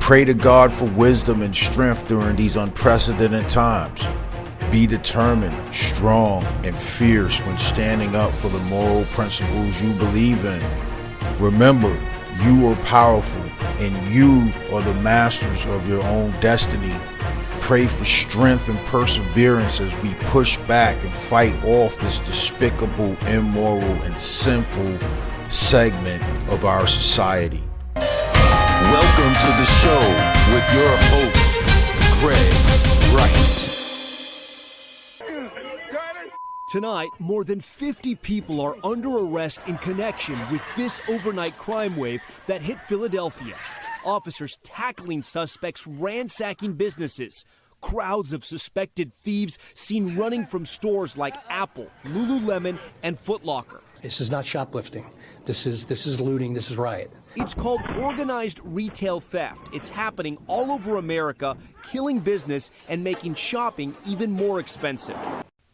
Pray to God for wisdom and strength during these unprecedented times. Be determined, strong, and fierce when standing up for the moral principles you believe in. Remember, you are powerful and you are the masters of your own destiny. Pray for strength and perseverance as we push back and fight off this despicable, immoral, and sinful segment of our society. Welcome to the show with your host, Greg Wright. Tonight, more than 50 people are under arrest in connection with this overnight crime wave that hit Philadelphia. Officers tackling suspects ransacking businesses. Crowds of suspected thieves seen running from stores like Apple, Lululemon, and Foot Locker. This is not shoplifting. This is looting. This is riot. It's called organized retail theft. It's happening all over America, killing business and making shopping even more expensive.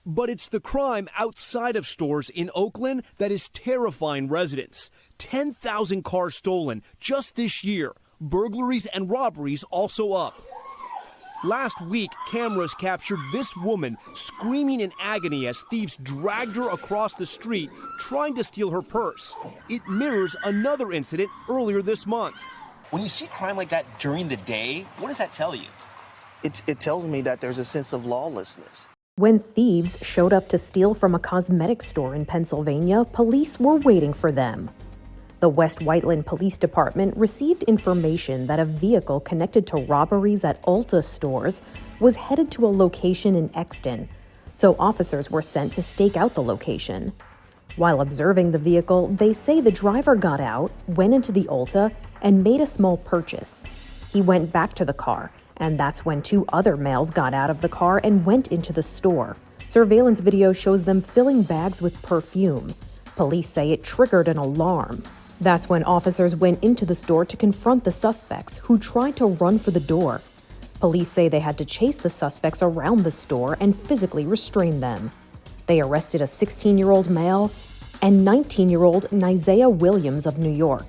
But it's the crime outside of stores in Oakland that is terrifying residents. 10,000 cars stolen just this year. Burglaries and robberies also up. Last week, cameras captured this woman screaming in agony as thieves dragged her across the street trying to steal her purse. It mirrors another incident earlier this month. When you see crime like that during the day, what does that tell you? It tells me that there's a sense of lawlessness. When thieves showed up to steal from a cosmetics store in Pennsylvania, police were waiting for them. The West Whiteland Police Department received information that a vehicle connected to robberies at Ulta stores was headed to a location in Exton, so officers were sent to stake out the location. While observing the vehicle, they say the driver got out, went into the Ulta, and made a small purchase. He went back to the car, and that's when two other males got out of the car and went into the store. Surveillance video shows them filling bags with perfume. Police say it triggered an alarm. That's when officers went into the store to confront the suspects, who tried to run for the door. Police say they had to chase the suspects around the store and physically restrain them. They arrested a 16-year-old male and 19-year-old Nizaya Williams of New York.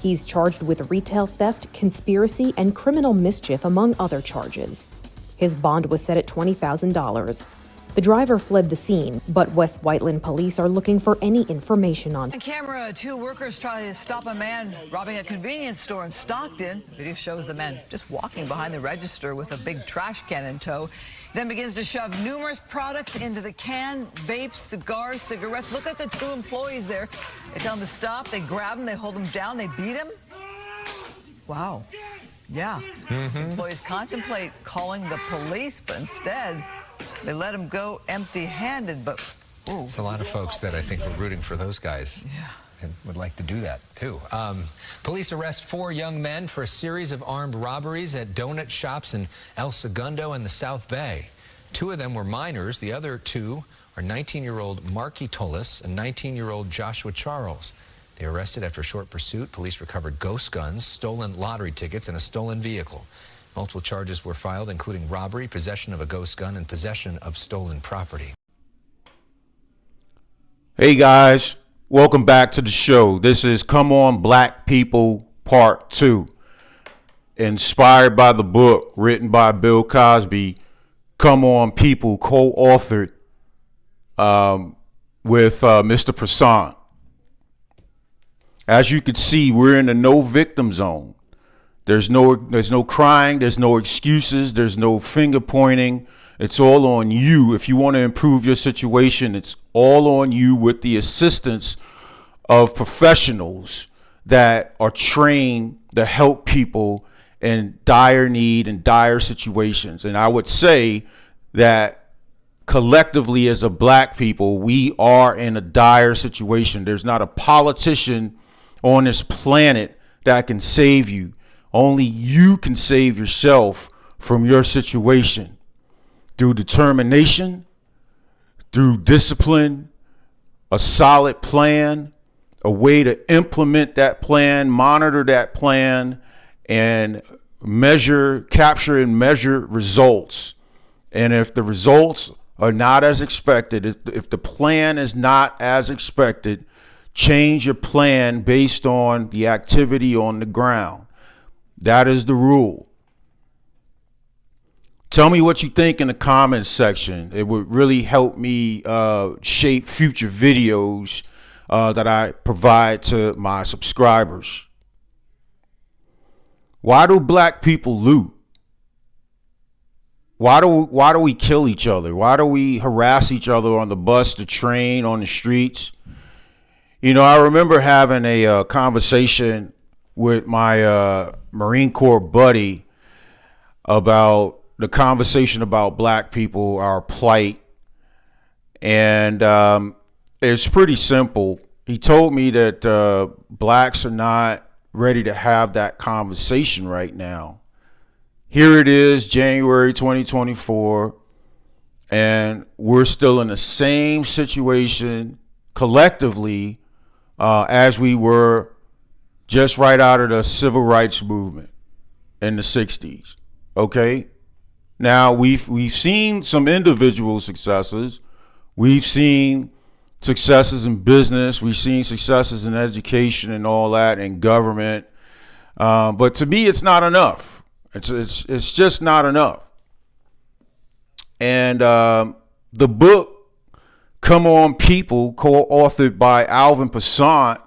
He's charged with retail theft, conspiracy, and criminal mischief, among other charges. His bond was set at $20,000. The driver fled the scene, but West Whiteland police are looking for any information on. On camera, two workers try to stop a man robbing a convenience store in Stockton. Video shows the man just walking behind the register with a big trash can in tow. Then begins to shove numerous products into the can, vapes, cigars, cigarettes. Look at the two employees there. They tell him to stop, they grab him, they hold him down, they beat him. Wow. Yeah. Employees contemplate calling the police, but instead they let him go empty-handed, but ooh. It's a lot of folks that I think were rooting for those guys. Yeah. And would like to do that, too. Police arrest 4 young men for a series of armed robberies at donut shops in El Segundo and the South Bay. 2 of them were minors. The other 2 are 19-year-old Marky Tullis and 19-year-old Joshua Charles. They were arrested after a short pursuit. Police recovered ghost guns, stolen lottery tickets, and a stolen vehicle. Multiple charges were filed, including robbery, possession of a ghost gun, and possession of stolen property. Hey guys, welcome back to the show. This is Come On Black People Part 2. Inspired by the book written by Bill Cosby, Come On People, co-authored with Mr. Prasant. As you can see, we're in the no victim zone. There's no crying, there's no excuses, there's no finger pointing. It's all on you. If you want to improve your situation, it's all on you with the assistance of professionals that are trained to help people in dire need and dire situations. And I would say that collectively as a black people, we are in a dire situation. There's not a politician on this planet that can save you. Only you can save yourself from your situation through determination, through discipline, a solid plan, a way to implement that plan, monitor that plan, and capture and measure results. And if the results are not as expected, if the plan is not as expected, change your plan based on the activity on the ground. That is the rule. Tell me what you think in the comments section. It would really help me shape future videos that I provide to my subscribers. Why do black people loot? Why do we kill each other? Why do we harass each other on the bus, the train, on the streets? You know, I remember having a conversation with my Marine Corps buddy about the conversation about black people, our plight. And it's pretty simple. He told me that blacks are not ready to have that conversation right now. Here it is, January 2024, and we're still in the same situation collectively as we were just right out of the civil rights movement in the 60s. Okay? Now, we've seen some individual successes. We've seen successes in business. We've seen successes in education and all that, and government. But to me, it's not enough. It's just not enough. And the book, Come On People, co-authored by Alvin Passant,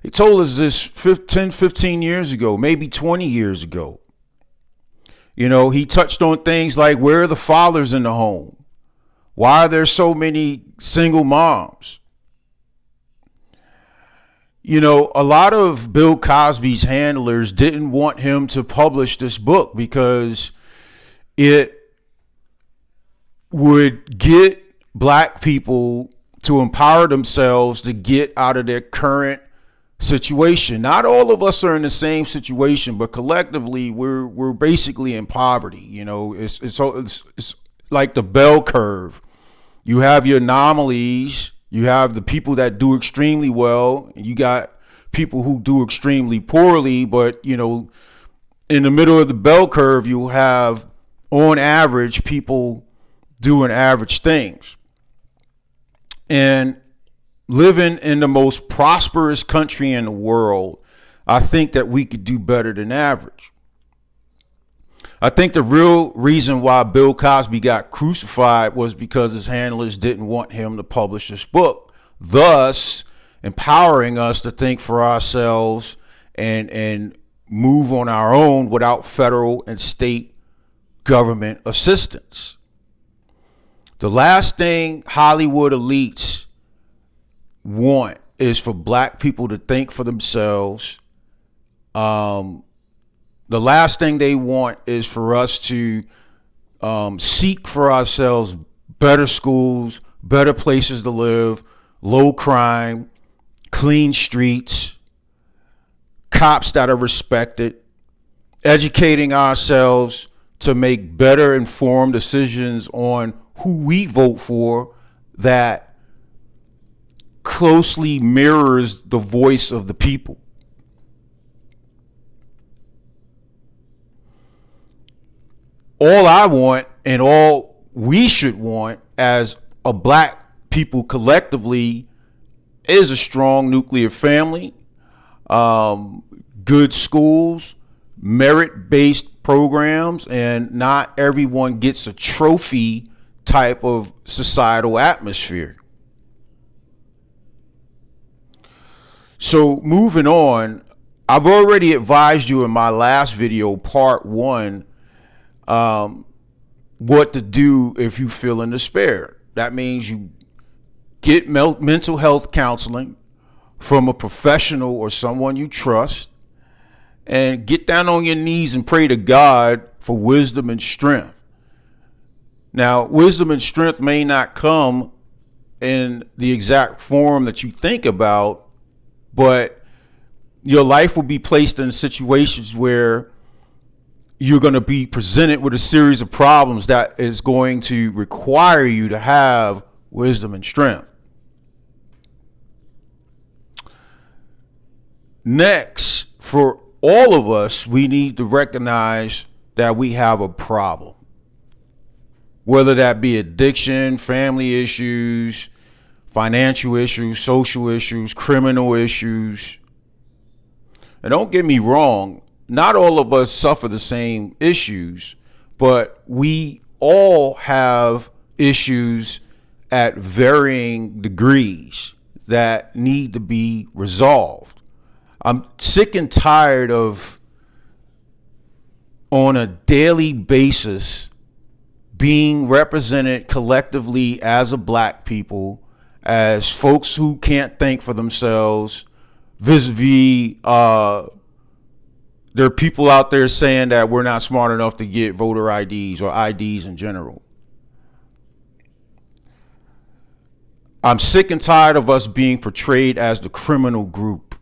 he told us this 15 years ago, maybe 20 years ago. You know, he touched on things like, where are the fathers in the home? Why are there so many single moms? You know, a lot of Bill Cosby's handlers didn't want him to publish this book because it would get black people to empower themselves to get out of their current situation. Not all of us are in the same situation, but collectively we're basically in poverty. You know, it's like the bell curve. You have your anomalies. You have the people that do extremely well, and you got people who do extremely poorly. But, you know, in the middle of the bell curve, you have, on average, people doing average things. And living in the most prosperous country in the world, I think that we could do better than average. I think the real reason why Bill Cosby got crucified was because his handlers didn't want him to publish this book, thus empowering us to think for ourselves and move on our own without federal and state government assistance. The last thing Hollywood elites want is for black people to think for themselves. The last thing they want is for us to seek for ourselves better schools, better places to live, low crime, clean streets, cops that are respected, educating ourselves to make better informed decisions on who we vote for that closely mirrors the voice of the people. All I want, and all we should want as a black people collectively, is a strong nuclear family, good schools, merit-based programs, and not everyone gets a trophy type of societal atmosphere. So moving on, I've already advised you in my last video, part 1, what to do if you feel in despair. That means you get mental health counseling from a professional or someone you trust, and get down on your knees and pray to God for wisdom and strength. Now, wisdom and strength may not come in the exact form that you think about, but your life will be placed in situations where you're going to be presented with a series of problems that is going to require you to have wisdom and strength. Next, for all of us, we need to recognize that we have a problem. Whether that be addiction, family issues, financial issues, social issues, criminal issues. And don't get me wrong, not all of us suffer the same issues, but we all have issues at varying degrees that need to be resolved. I'm sick and tired of, on a daily basis, being represented collectively as a black people, as folks who can't think for themselves, vis-a-vis there are people out there saying that we're not smart enough to get voter IDs or IDs in general. I'm sick and tired of us being portrayed as the criminal group.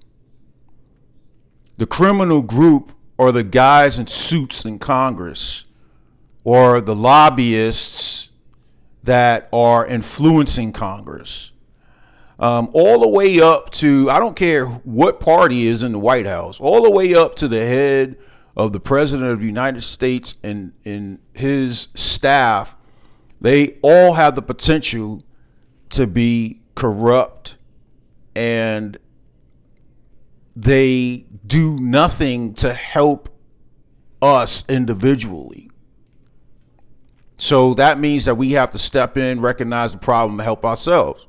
The criminal group are the guys in suits in Congress, or the lobbyists that are influencing Congress. All the way up to, I don't care what party is in the White House, all the way up to the head of the President of the United States and his staff. They all have the potential to be corrupt, and they do nothing to help us individually. So that means that we have to step in, recognize the problem, and help ourselves.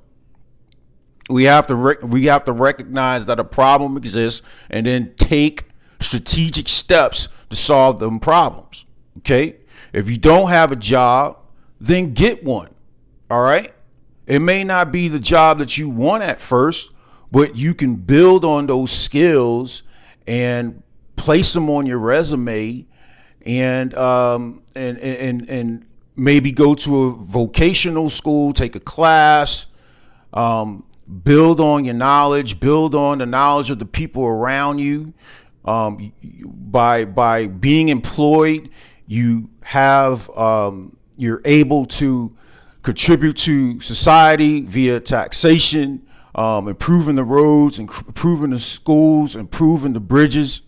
We have to recognize that a problem exists and then take strategic steps to solve them problems. Okay? If you don't have a job, then get one. All right? It may not be the job that you want at first, but you can build on those skills and place them on your resume, and maybe go to a vocational school, take a class, build on your knowledge, build on the knowledge of the people around you. By being employed, you have you're able to contribute to society via taxation, improving the roads, improving the schools, improving the bridges.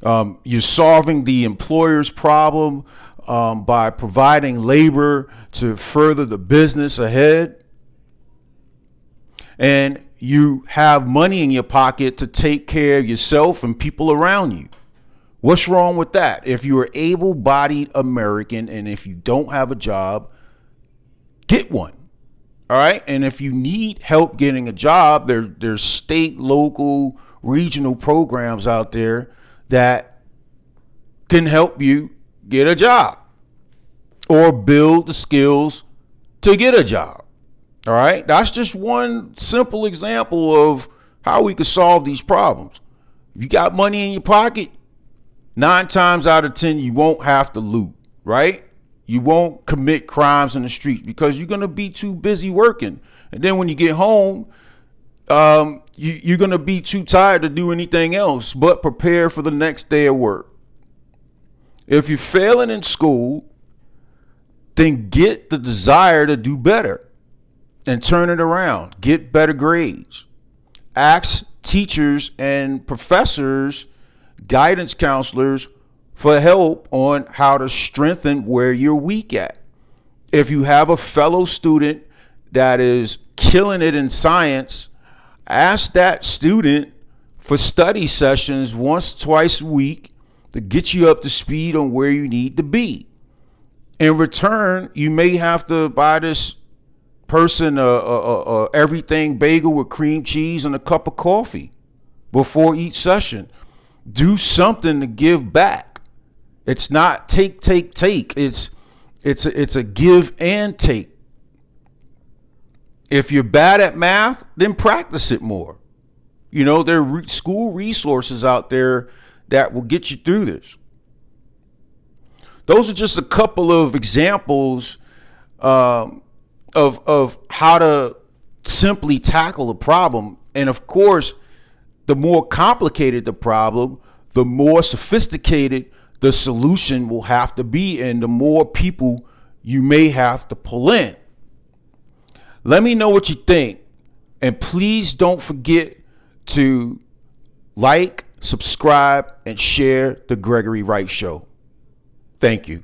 You're solving the employer's problem by providing labor to further the business ahead. And you have money in your pocket to take care of yourself and people around you. What's wrong with that? If you're an able-bodied American and if you don't have a job, get one. All right? And if you need help getting a job, there's state, local, regional programs out there that can help you get a job or build the skills to get a job. All right, that's just one simple example of how we could solve these problems. If you got money in your pocket, 9 times out of 10, you won't have to loot, right? You won't commit crimes in the streets because you're going to be too busy working. And then when you get home, you're going to be too tired to do anything else but prepare for the next day of work. If you're failing in school, then get the desire to do better. And turn it around. Get better grades. Ask teachers and professors, guidance counselors for help on how to strengthen where you're weak at. If you have a fellow student that is killing it in science, ask that student for study sessions once, twice a week to get you up to speed on where you need to be. In return, you may have to buy this person everything bagel with cream cheese and a cup of coffee before each session. Do something to give back. It's not take. It's a give and take. If you're bad at math, then practice it more. You know, there are school resources out there that will get you through this. Those are just a couple of examples of how to simply tackle a problem. And of course, the more complicated the problem, the more sophisticated the solution will have to be, and the more people you may have to pull in. Let me know what you think, and please don't forget to like, subscribe, and share the Gregory Wright Show. Thank you.